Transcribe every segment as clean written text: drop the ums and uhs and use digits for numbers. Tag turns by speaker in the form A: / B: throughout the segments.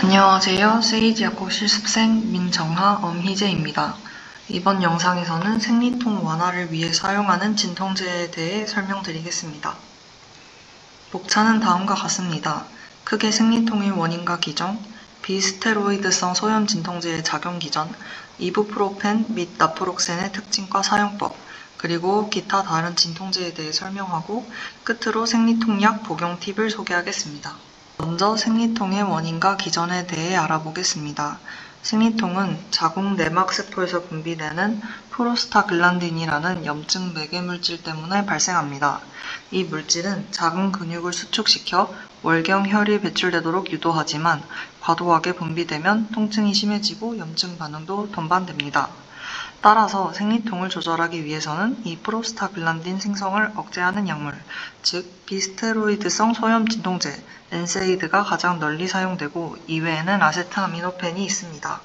A: 안녕하세요. 세이지약국 실습생 민정하 엄희재입니다. 이번 영상에서는 생리통 완화를 위해 사용하는 진통제에 대해 설명드리겠습니다. 목차는 다음과 같습니다. 크게 생리통의 원인과 기전, 비스테로이드성 소염 진통제의 작용 기전, 이부프로펜 및 나프록센의 특징과 사용법, 그리고 기타 다른 진통제에 대해 설명하고 끝으로 생리통약 복용 팁을 소개하겠습니다. 먼저 생리통의 원인과 기전에 대해 알아보겠습니다. 생리통은 자궁 내막 세포에서 분비되는 프로스타글란딘이라는 염증 매개 물질 때문에 발생합니다. 이 물질은 자궁 근육을 수축시켜 월경 혈이 배출되도록 유도하지만 과도하게 분비되면 통증이 심해지고 염증 반응도 동반됩니다. 따라서 생리통을 조절하기 위해서는 이 프로스타글란딘 생성을 억제하는 약물, 즉 비스테로이드성 소염 진통제, 엔세이드가 가장 널리 사용되고 이외에는 아세트아미노펜이 있습니다.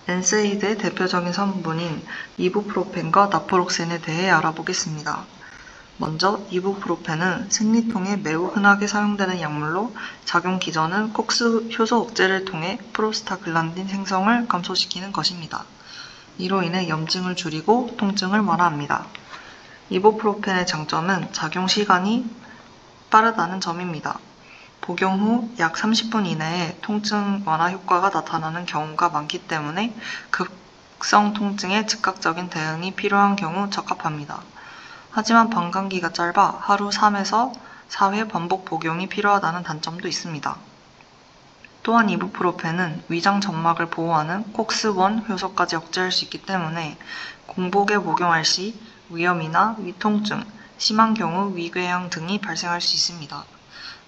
A: 엔세이드의 대표적인 성분인 이부프로펜과 나프록센에 대해 알아보겠습니다. 먼저 이부프로펜은 생리통에 매우 흔하게 사용되는 약물로 작용 기전은 콕스 효소 억제를 통해 프로스타글란딘 생성을 감소시키는 것입니다. 이로 인해 염증을 줄이고 통증을 완화합니다. 이부프로펜의 장점은 작용 시간이 빠르다는 점입니다. 복용 후 약 30분 이내에 통증 완화 효과가 나타나는 경우가 많기 때문에 급성 통증에 즉각적인 대응이 필요한 경우 적합합니다. 하지만 방광기가 짧아 하루 3에서 4회 반복 복용이 필요하다는 단점도 있습니다. 또한 이부프로펜은 위장 점막을 보호하는 콕스1 효소까지 억제할 수 있기 때문에 공복에 복용할 시 위염이나 위통증, 심한 경우 위궤양 등이 발생할 수 있습니다.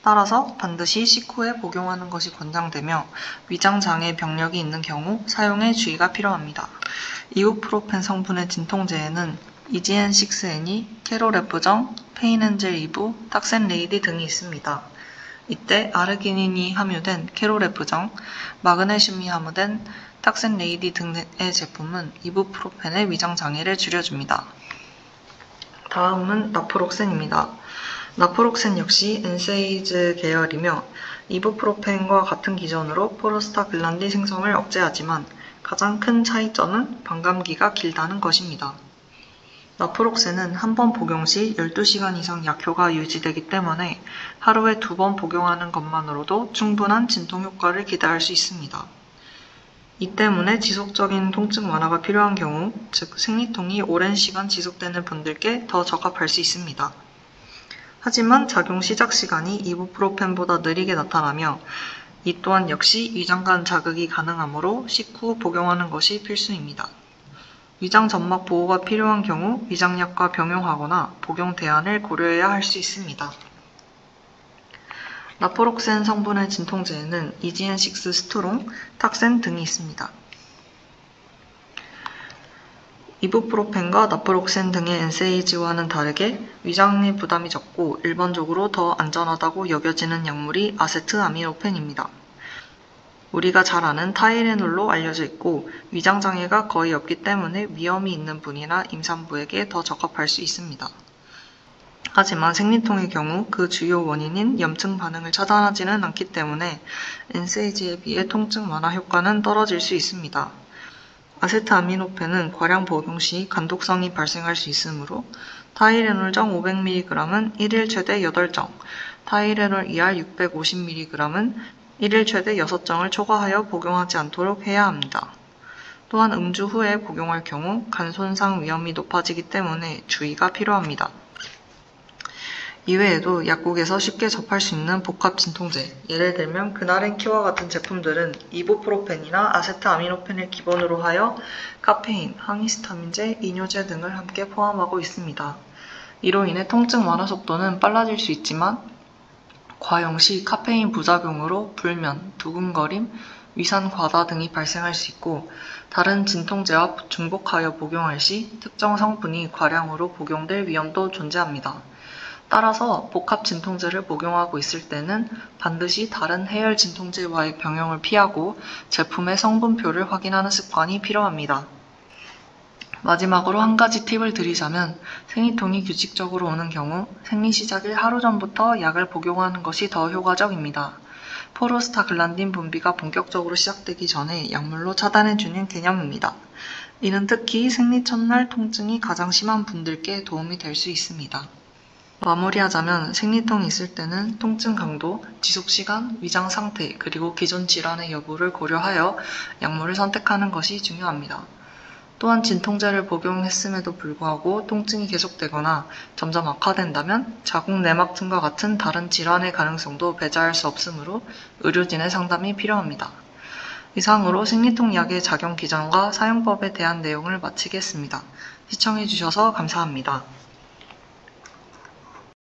A: 따라서 반드시 식후에 복용하는 것이 권장되며 위장장애 병력이 있는 경우 사용에 주의가 필요합니다. 이부프로펜 성분의 진통제에는 EGN6N이, 케로레프정, 페인엔젤 2부, 탁센레이디 등이 있습니다. 이때 아르기닌이 함유된 케로레프정, 마그네슘이 함유된 탁센레이디 등의 제품은 이부프로펜의 위장장애를 줄여줍니다. 다음은 나프록센입니다. 나프록센 역시 엔세이즈 계열이며 이부프로펜과 같은 기전으로 프로스타글란딘 생성을 억제하지만 가장 큰 차이점은 반감기가 길다는 것입니다. 나프록센은 한 번 복용 시 12시간 이상 약효가 유지되기 때문에 하루에 2번 복용하는 것만으로도 충분한 진통 효과를 기대할 수 있습니다. 이 때문에 지속적인 통증 완화가 필요한 경우, 즉 생리통이 오랜 시간 지속되는 분들께 더 적합할 수 있습니다. 하지만 작용 시작 시간이 이부프로펜보다 느리게 나타나며 이 또한 역시 위장간 자극이 가능하므로 식후 복용하는 것이 필수입니다. 위장 점막 보호가 필요한 경우 위장약과 병용하거나 복용 대안을 고려해야 할 수 있습니다. 나프록센 성분의 진통제에는 EGN6 스트롱, 탁센 등이 있습니다. 이부프로펜과 나프록센 등의 엔세이즈와는 다르게 위장 내 부담이 적고 일반적으로 더 안전하다고 여겨지는 약물이 아세트아미노펜입니다. 우리가 잘 아는 타이레놀로 알려져 있고 위장장애가 거의 없기 때문에 위염이 있는 분이나 임산부에게 더 적합할 수 있습니다. 하지만 생리통의 경우 그 주요 원인인 염증 반응을 차단하지는 않기 때문에 엔세이즈에 비해 통증 완화 효과는 떨어질 수 있습니다. 아세트아미노펜은 과량 복용 시 간독성이 발생할 수 있으므로 타이레놀정 500mg은 1일 최대 8정, 타이레놀 ER 650mg은 1일 최대 6정을 초과하여 복용하지 않도록 해야 합니다. 또한 음주 후에 복용할 경우 간 손상 위험이 높아지기 때문에 주의가 필요합니다. 이외에도 약국에서 쉽게 접할 수 있는 복합 진통제, 예를 들면 그나렌키와 같은 제품들은 이부프로펜이나 아세트아미노펜을 기본으로 하여 카페인, 항히스타민제, 이뇨제 등을 함께 포함하고 있습니다. 이로 인해 통증 완화 속도는 빨라질 수 있지만 과용 시 카페인 부작용으로 불면, 두근거림, 위산 과다 등이 발생할 수 있고 다른 진통제와 중복하여 복용할 시 특정 성분이 과량으로 복용될 위험도 존재합니다. 따라서 복합 진통제를 복용하고 있을 때는 반드시 다른 해열 진통제와의 병용을 피하고 제품의 성분표를 확인하는 습관이 필요합니다. 마지막으로 한 가지 팁을 드리자면 생리통이 규칙적으로 오는 경우 생리 시작일 하루 전부터 약을 복용하는 것이 더 효과적입니다. 프로스타글란딘 분비가 본격적으로 시작되기 전에 약물로 차단해주는 개념입니다. 이는 특히 생리 첫날 통증이 가장 심한 분들께 도움이 될 수 있습니다. 마무리하자면 생리통이 있을 때는 통증 강도, 지속시간, 위장 상태, 그리고 기존 질환의 여부를 고려하여 약물을 선택하는 것이 중요합니다. 또한 진통제를 복용했음에도 불구하고 통증이 계속되거나 점점 악화된다면 자궁 내막증과 같은 다른 질환의 가능성도 배제할 수 없으므로 의료진의 상담이 필요합니다. 이상으로 생리통 약의 작용 기전과 사용법에 대한 내용을 마치겠습니다. 시청해주셔서 감사합니다.